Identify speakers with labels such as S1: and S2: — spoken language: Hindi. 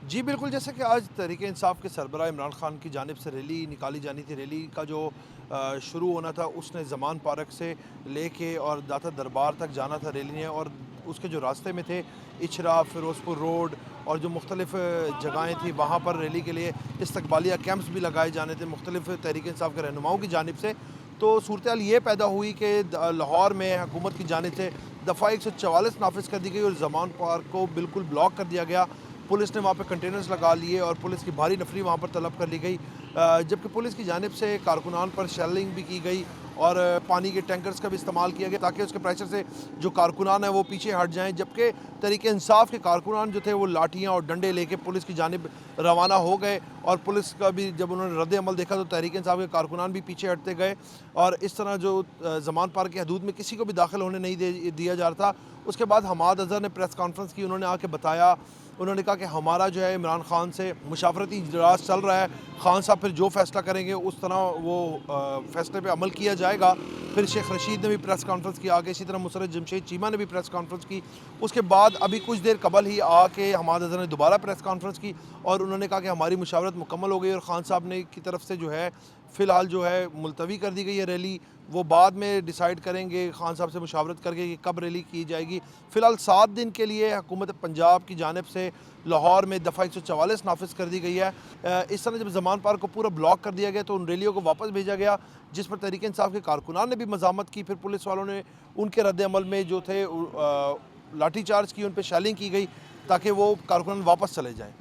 S1: जी बिल्कुल, जैसे कि आज तहरीक-ए-इंसाफ़ के सरबराह इमरान खान की जानिब से रैली निकाली जानी थी। रैली का जो शुरू होना था उसने ज़मान पार्क से लेके और दाता दरबार तक जाना था रैली ने, और उसके जो रास्ते में थे इचरा, फ़िरोज़पुर रोड और जो मुख्तलिफ़ जगहें थी वहाँ पर रैली के लिए इस्तकबालिया कैंप्स भी लगाए जाने थे मुख्तलिफ़ तहरीक-ए-इंसाफ़ के रहनुमाओं की जानिब से। तो सूरत हाल ये पैदा हुई कि लाहौर में हुकूमत की जानिब से दफ़ा 144 नाफ़िज़ कर दी गई और ज़मान पार्क को बिल्कुल ब्लॉक कर दिया गया। पुलिस ने वहाँ पे कंटेनर्स लगा लिए और पुलिस की भारी नफरी वहाँ पर तलब कर ली गई, जबकि पुलिस की जानिब से कारकुनान पर शेलिंग भी की गई और पानी के टैंकर्स का भी इस्तेमाल किया गया ताकि उसके प्रेशर से जो कारकुनान है वो पीछे हट जाएं, जबकि तरीके इंसाफ के कारकुनान जो थे वो लाठियाँ और डंडे लेके पुलिस की जानिब रवाना हो गए। और पुलिस का भी जब उन्होंने रद्द अमल देखा तो तहरीक इंसाफ के कारकुनान भी पीछे हटते गए और इस तरह जो ज़मान पार्क की हदूद में किसी को भी दाखिल होने नहीं दिया जा रहा था। उसके बाद हमाद अज़हर ने प्रेस कॉन्फ्रेंस की, उन्होंने आके बताया, उन्होंने कहा कि हमारा जो है इमरान खान से मुशावरती इजलास चल रहा है, खान साहब फिर जो फैसला करेंगे उस तरह वो फैसले पे अमल किया जाएगा। फिर शेख रशीद ने भी प्रेस कॉन्फ्रेंस की आगे, इसी तरह मुसर्रत जमशेद चीमा ने भी प्रेस कॉन्फ्रेंस की। उसके बाद अभी कुछ देर कबल ही आके हमाद अज़हर ने दोबारा प्रेस कॉन्फ्रेंस की और उन्होंने कहा कि हमारी मुशावरत मुकम्मल हो गई और खान साहब ने की तरफ से जो है फ़िलहाल जो है मुलतवी कर दी गई है रैली। वो बाद में डिसाइड करेंगे खान साहब से मुशावरत करके कि कब रैली की जाएगी। फ़िलहाल 7 दिन के लिए हुकूमत पंजाब की जानिब से लाहौर में दफ़ा 144 नाफिज कर दी गई है। इस तरह जब ज़मान पार्क को पूरा ब्लॉक कर दिया गया तो उन रैलियों को वापस भेजा गया, जिस पर तहरीक इंसाफ के कारकुनान ने भी मज़ामत की। फिर पुलिस वालों ने उनके रद्द अमल में जो थे लाठी चार्ज की, उन पर शेलिंग की गई ताकि वो कारकुनान वापस चले जाएँ।